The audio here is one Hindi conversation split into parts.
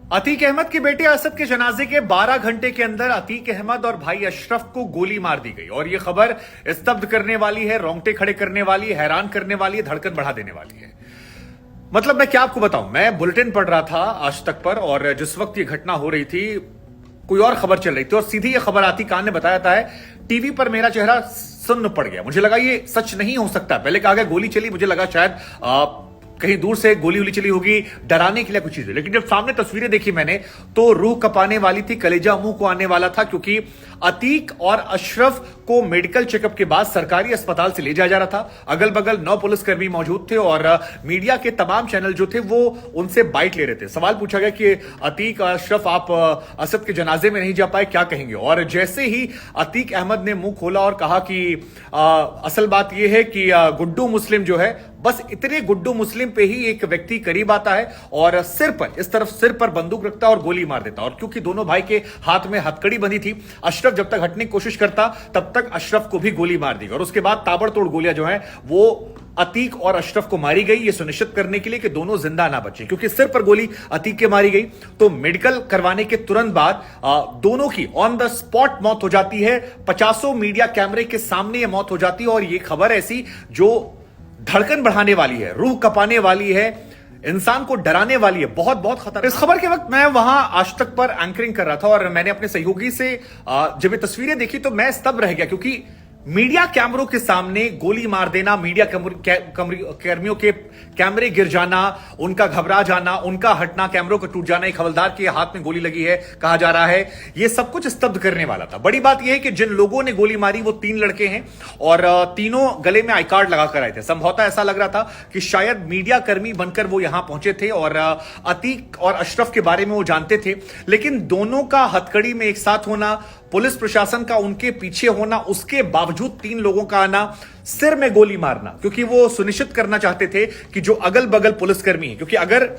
अतीक अहमद के बेटे असद के जनाजे के 12 घंटे के अंदर अतीक अहमद और भाई अशरफ को गोली मार दी गई और यह खबर स्तब्ध करने वाली है, रोंगटे खड़े करने वाली है, हैरान करने वाली है, धड़कन बढ़ा देने वाली है। मतलब मैं क्या आपको बताऊं, मैं बुलेटिन पढ़ रहा था आज तक पर और जिस वक्त यह घटना हो रही थी कोई और खबर चल रही थी और सीधी यह खबर आती कान ने बताया था टीवी पर मेरा चेहरा सुन्न पड़ गया। मुझे लगा ये सच नहीं हो सकता। पहले कहा गया गोली चली, मुझे लगा शायद कहीं दूर से गोली उली चली होगी, डराने के लिए कुछ चीजें। लेकिन जब सामने तस्वीरें देखी मैंने तो रूह कपाने वाली थी, कलेजा मुंह को आने वाला था, क्योंकि अतीक और अशरफ को मेडिकल चेकअप के बाद सरकारी अस्पताल से ले जाया जा रहा था। अगल बगल 9 पुलिसकर्मी मौजूद थे और मीडिया के तमाम चैनल जो थे वो उनसे बाइट ले रहे थे। सवाल पूछा गया कि अतीक और अशरफ आप असद के जनाजे में नहीं जा पाए, क्या कहेंगे? और जैसे ही अतीक अहमद ने मुंह खोला और कहा कि असल बात यह है कि गुड्डू मुस्लिम जो है, बस इतने गुड्डू मुस्लिम पे ही एक व्यक्ति करीब आता है और सिर पर, इस तरफ सिर पर बंदूक रखता और गोली मार देता। और क्योंकि दोनों भाई के हाथ में हथकड़ी बंधी थी, अशरफ जब तक हटने की कोशिश करता तब तक अशरफ को भी गोली मार दी और उसके बाद ताबड़तोड़ गोलियां जो है वो अतीक और अशरफ को मारी गई, ये सुनिश्चित करने के लिए कि दोनों जिंदा ना बचे। क्योंकि सिर पर गोली अतीक के मारी गई तो मेडिकल करवाने के तुरंत बाद दोनों की ऑन द स्पॉट मौत हो जाती है। 50 मीडिया कैमरे के सामने यह मौत हो जाती है और यह खबर ऐसी जो धड़कन बढ़ाने वाली है, रूह कपाने वाली है, इंसान को डराने वाली है, बहुत बहुत खतरनाक। इस खबर के वक्त मैं वहां आज तक पर एंकरिंग कर रहा था और मैंने अपने सहयोगी से जब ये तस्वीरें देखी तो मैं स्तब्ध रह गया, क्योंकि मीडिया कैमरों के सामने गोली मार देना, मीडिया कर्मियों के कैमरे गिर जाना, उनका घबरा जाना, उनका हटना, कैमरों का टूट जाना, एक हवलदार के हाथ में गोली लगी है कहा जा रहा है, यह सब कुछ स्तब्ध करने वाला था। बड़ी बात यह है कि जिन लोगों ने गोली मारी वो 3 लड़के हैं और तीनों गले में आई कार्ड लगाकर आए थे। संभवतः ऐसा लग रहा था कि शायद मीडिया कर्मी बनकर वो यहां पहुंचे थे और अतीक और अशरफ के बारे में वो जानते थे। लेकिन दोनों का हथकड़ी में एक साथ होना, पुलिस प्रशासन का उनके पीछे होना, उसके बावजूद 3 लोगों का आना, सिर में गोली मारना, क्योंकि वो सुनिश्चित करना चाहते थे कि जो अगल बगल पुलिसकर्मी है, क्योंकि अगर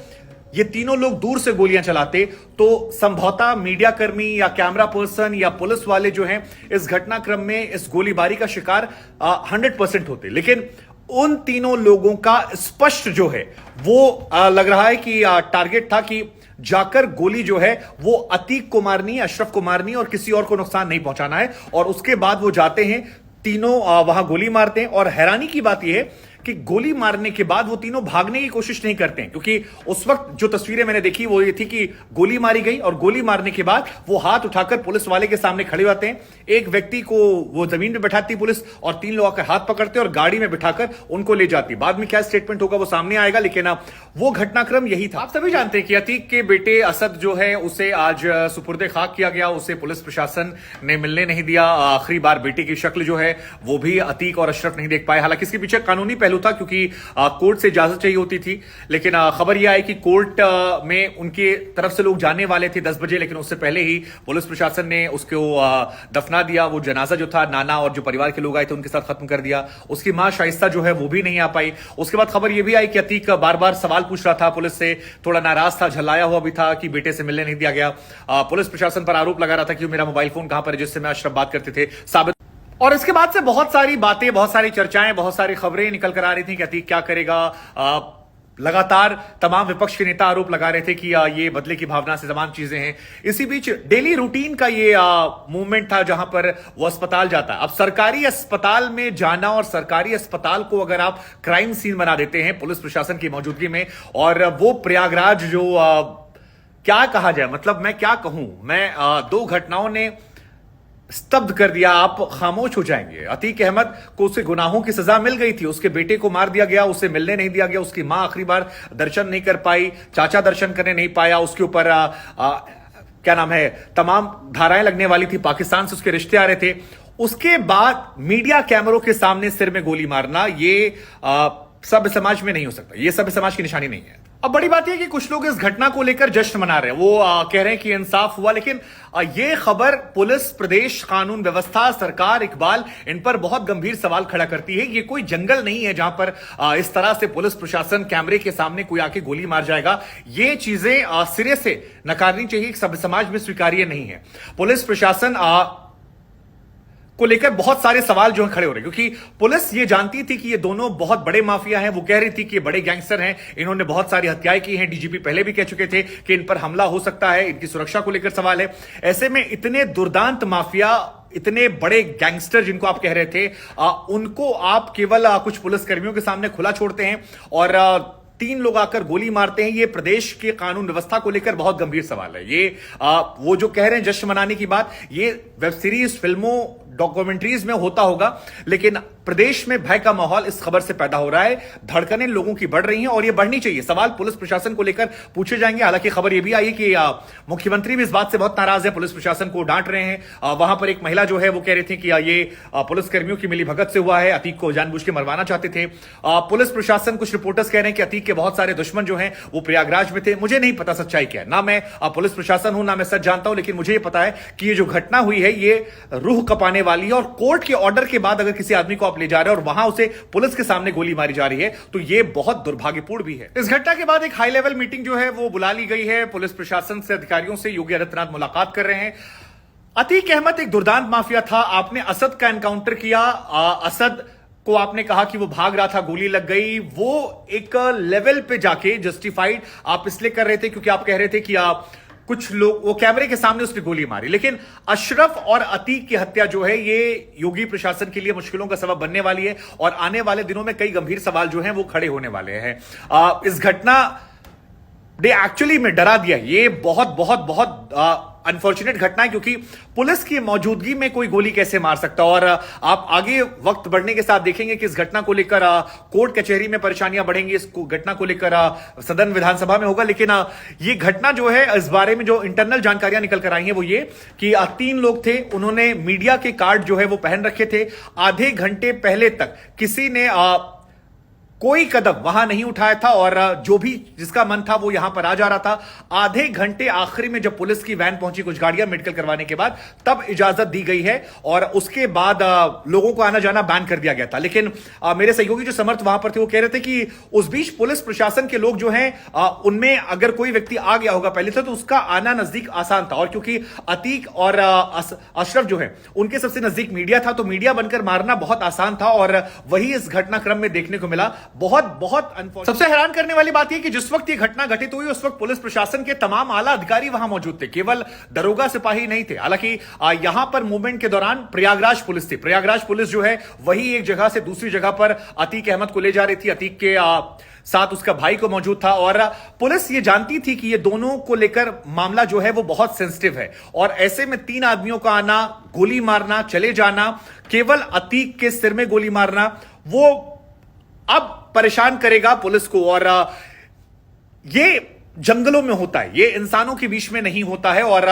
ये तीनों लोग दूर से गोलियां चलाते तो संभवतः मीडिया कर्मी या कैमरा पर्सन या पुलिस वाले जो हैं इस घटनाक्रम में इस गोलीबारी का शिकार 100% होते। लेकिन उन तीनों लोगों का स्पष्ट जो है वो लग रहा है कि टारगेट था कि जाकर गोली जो है वो अतीक को मारनी है, अशरफ को मारनी है और किसी और को नुकसान नहीं पहुंचाना है। और उसके बाद वो जाते हैं, तीनों वहां गोली मारते हैं और हैरानी की बात यह है कि गोली मारने के बाद वो तीनों भागने की कोशिश नहीं करते हैं, क्योंकि उस वक्त जो तस्वीरें मैंने देखी वो ये थी कि गोली मारी गई और गोली मारने के बाद वो हाथ उठाकर पुलिस वाले के सामने खड़े होते हैं। एक व्यक्ति को वो जमीन पे बैठाती पुलिस और 3 लोग आकर हाथ पकड़ते और गाड़ी में बिठाकर उनको ले जाती। बाद में क्या स्टेटमेंट होगा वो सामने आएगा, लेकिन वो घटनाक्रम यही था। आप सभी जानते हैं कि अतीक के बेटे असद जो है उसे आज सुपुर्दे खाक किया गया। उसे पुलिस प्रशासन ने मिलने नहीं दिया। आखिरी बार बेटे की शक्ल जो है वो भी अतीक और अशरफ नहीं देख पाए। हालांकि इसके पीछे कानूनी पहलू था, क्योंकि कोर्ट से इजाजत चाहिए होती थी। लेकिन खबर यह आई कि कोर्ट में उनके तरफ से लोग जाने वाले थे 10 बजे, लेकिन उससे पहले ही पुलिस प्रशासन ने उसको दफना दिया। वो जनाजा जो था नाना और जो परिवार के लोग आए थे उनके साथ खत्म कर दिया। उसकी मां शाइस्ता जो है वो भी नहीं आ पाई। उसके बाद खबर यह भी आई कि अतीक बार बार सवाल पूछ रहा था पुलिस से, थोड़ा नाराज था, झल्लाया हुआ भी था कि बेटे से मिलने नहीं दिया गया। पुलिस प्रशासन पर आरोप लगा रहा था कि मेरा मोबाइल फोन कहां पर है जिससे मैं अशरफ बात करते थे साबित। और इसके बाद से बहुत सारी बातें, बहुत सारी चर्चाएं, बहुत सारी खबरें निकल कर आ रही थी कि अतीक क्या करेगा। लगातार तमाम विपक्ष के नेता आरोप लगा रहे थे कि ये बदले की भावना से तमाम चीजें हैं। इसी बीच डेली रूटीन का ये मूवमेंट था जहां पर वो अस्पताल जाता है। अब सरकारी अस्पताल में जाना और सरकारी अस्पताल को अगर आप क्राइम सीन बना देते हैं पुलिस प्रशासन की मौजूदगी में, और वो प्रयागराज जो क्या कहा जाए, मतलब मैं क्या कहूं, मैं 2 घटनाओं ने स्तब्ध कर दिया। आप खामोश हो जाएंगे। अतीक अहमद को उसके गुनाहों की सजा मिल गई थी, उसके बेटे को मार दिया गया, उसे मिलने नहीं दिया गया, उसकी मां आखिरी बार दर्शन नहीं कर पाई, चाचा दर्शन करने नहीं पाया, उसके ऊपर क्या नाम है तमाम धाराएं लगने वाली थी, पाकिस्तान से उसके रिश्ते आ रहे थे। उसके बाद मीडिया कैमरों के सामने सिर में गोली मारना, ये सभ्य समाज में नहीं हो सकता, ये सभ्य समाज की निशानी नहीं है। अब बड़ी बात यह कि कुछ लोग इस घटना को लेकर जश्न मना रहे हैं। वो कह रहे हैं कि इंसाफ हुआ, लेकिन ये खबर पुलिस, प्रदेश, कानून व्यवस्था, सरकार, इकबाल, इन पर बहुत गंभीर सवाल खड़ा करती है। ये कोई जंगल नहीं है जहां पर इस तरह से पुलिस प्रशासन कैमरे के सामने कोई आके गोली मार जाएगा। ये चीजें सिरे से नकारनी चाहिए, सभ्य समाज में स्वीकार्य नहीं है। पुलिस प्रशासन को लेकर बहुत सारे सवाल जो है खड़े हो रहे हैं, क्योंकि पुलिस ये जानती थी कि ये दोनों बहुत बड़े माफिया हैं। वो कह रही थी कि ये बड़े गैंगस्टर हैं, इन्होंने बहुत सारी हत्याएं की हैं। डीजीपी पहले भी कह चुके थे कि इन पर हमला हो सकता है, इनकी सुरक्षा को लेकर सवाल है। ऐसे में इतने दुर्दांत माफिया, इतने बड़े गैंगस्टर जिनको आप कह रहे थे, उनको आप केवल कुछ पुलिसकर्मियों के सामने खुला छोड़ते हैं और 3 लोग आकर गोली मारते हैं। ये प्रदेश के कानून व्यवस्था को लेकर बहुत गंभीर सवाल है। ये वो जो कह रहे हैं जश्न मनाने की बात, ये वेब सीरीज, फिल्मों, डॉक्यूमेंट्रीज में होता होगा, लेकिन प्रदेश में भय का माहौल इस खबर से पैदा हो रहा है। धड़कनें लोगों की बढ़ रही हैं और ये बढ़नी चाहिए। सवाल पुलिस प्रशासन को लेकर पूछे जाएंगे। हालांकि खबर यह भी आई है कि मुख्यमंत्री भी इस बात से बहुत नाराज है, पुलिस प्रशासन को डांट रहे हैं। वहां पर एक महिला जो है वो कह रही थी कि ये पुलिसकर्मियों की मिलीभगत से हुआ है, अतीक को जानबूझ के मरवाना चाहते थे। पुलिस प्रशासन, कुछ रिपोर्टर्स कह रहे हैं कि अतीक के बहुत सारे दुश्मन जो हैं वो प्रयागराज में थे। मुझे नहीं पता सच्चाई क्या है, ना मैं पुलिस प्रशासन हूं, ना मैं सच जानता हूं, लेकिन मुझे ये पता है कि ये जो घटना हुई है ये रूह कपाने वाली है। और कोर्ट के ऑर्डर के बाद अगर किसी आदमी को आप ले जा रहे हैं और वहां उसे पुलिस के सामने गोली मारी जा रही है, तो यह बहुत दुर्भाग्यपूर्ण भी है। इस घटना के बाद एक हाई लेवल मीटिंग जो है वो बुला ली गई है। पुलिस प्रशासन से अधिकारियों से योगी आदित्यनाथ मुलाकात कर रहे हैं। अतीक अहमद एक दुर्दांत माफिया था। आपने असद का एनकाउंटर किया, असद को आपने कहा कि वो भाग रहा था, गोली लग गई। वो एक लेवल पे जाके जस्टिफाइड आप इसलिए कर रहे थे क्योंकि आप कह रहे थे कि कुछ लोग, वो कैमरे के सामने उसने गोली मारी। लेकिन अशरफ और अतीक की हत्या जो है ये योगी प्रशासन के लिए मुश्किलों का सबब बनने वाली है और आने वाले दिनों में कई गंभीर सवाल जो हैं वो खड़े होने वाले हैं। इस घटना ने एक्चुअली में डरा दिया। ये बहुत बहुत बहुत अनफॉर्चुनेट घटना है, क्योंकि पुलिस की मौजूदगी में कोई गोली कैसे मार सकता। और आप आगे वक्त बढ़ने के साथ देखेंगे कि इस घटना को लेकर कोर्ट कचहरी में परेशानियां बढ़ेंगी, इस घटना को लेकर सदन विधानसभा में होगा। लेकिन ये घटना जो है, इस बारे में जो इंटरनल जानकारियां निकल कर आई हैं वो ये कि 3 लोग थे, उन्होंने मीडिया के कार्ड जो है वो पहन रखे थे। आधे घंटे पहले तक किसी ने कोई कदम वहां नहीं उठाया था और जो भी जिसका मन था वो यहां पर आ जा रहा था। आधे घंटे आखिरी में जब पुलिस की वैन पहुंची कुछ गाड़ियां मेडिकल करवाने के बाद, तब इजाजत दी गई है और उसके बाद लोगों को आना जाना बैन कर दिया गया था। लेकिन मेरे सहयोगी जो समर्थ वहां पर थे वो कह रहे थे कि उस बीच पुलिस प्रशासन के लोग जो हैं उनमें अगर कोई व्यक्ति आ गया होगा पहले से तो उसका आना नजदीक आसान था। और क्योंकि अतीक और अशरफ जो है उनके सबसे नजदीक मीडिया था, तो मीडिया बनकर मारना बहुत आसान था और वही इस घटनाक्रम में देखने को मिला। बहुत बहुत सबसे हैरान करने वाली बात यह कि जिस वक्त यह घटना घटित हुई उस वक्त पुलिस प्रशासन के तमाम आला अधिकारी वहां मौजूद थे, केवल दरोगा सिपाही नहीं थे। हालांकि यहां पर मूवमेंट के दौरान प्रयागराज पुलिस थी। प्रयागराज पुलिस जो है वही एक जगह से दूसरी जगह पर अतीक अहमद को ले जा रही थी। अतीक के साथ उसका भाई को मौजूद था और पुलिस ये जानती थी कि ये दोनों को लेकर मामला जो है वो बहुत सेंसिटिव है। और ऐसे में 3 आदमियों का आना, गोली मारना, चले जाना, केवल अतीक के सिर में गोली मारना, वो अब परेशान करेगा पुलिस को। और ये जंगलों में होता है, ये इंसानों के बीच में नहीं होता है और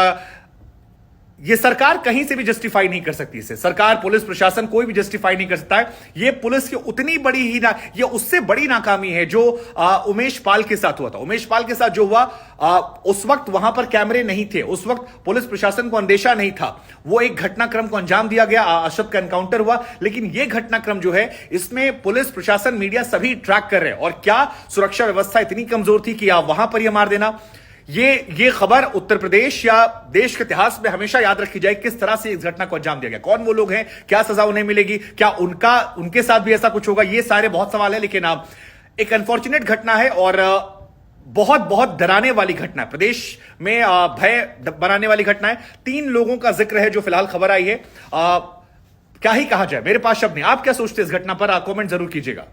ये सरकार कहीं से भी जस्टिफाई नहीं कर सकती इसे। सरकार, पुलिस प्रशासन कोई भी जस्टिफाई नहीं कर सकता है। ये पुलिस की उतनी बड़ी ही ये उससे बड़ी नाकामी है जो उमेश पाल के साथ हुआ था। उमेश पाल के साथ जो हुआ, उस वक्त वहां पर कैमरे नहीं थे, उस वक्त पुलिस प्रशासन को अंदेशा नहीं था। वो एक घटनाक्रम को अंजाम दिया गया, अशरफ का एनकाउंटर हुआ। लेकिन ये घटनाक्रम जो है इसमें पुलिस प्रशासन, मीडिया सभी ट्रैक कर रहे हैं। और क्या सुरक्षा व्यवस्था इतनी कमजोर थी कि वहां पर यह मार देना। ये खबर उत्तर प्रदेश या देश के इतिहास में हमेशा याद रखी जाए, किस तरह से इस घटना को अंजाम दिया गया, कौन वो लोग हैं, क्या सजा उन्हें मिलेगी, क्या उनके साथ भी ऐसा कुछ होगा। ये सारे बहुत सवाल है। लेकिन एक अनफॉर्चुनेट घटना है और बहुत बहुत डराने वाली घटना है, प्रदेश में भय बनाने वाली घटना है। 3 लोगों का जिक्र है जो फिलहाल खबर आई है। क्या ही कहा जाए, मेरे पास शब्द नहीं। आप क्या सोचते हैं इस घटना पर? कमेंट जरूर कीजिएगा।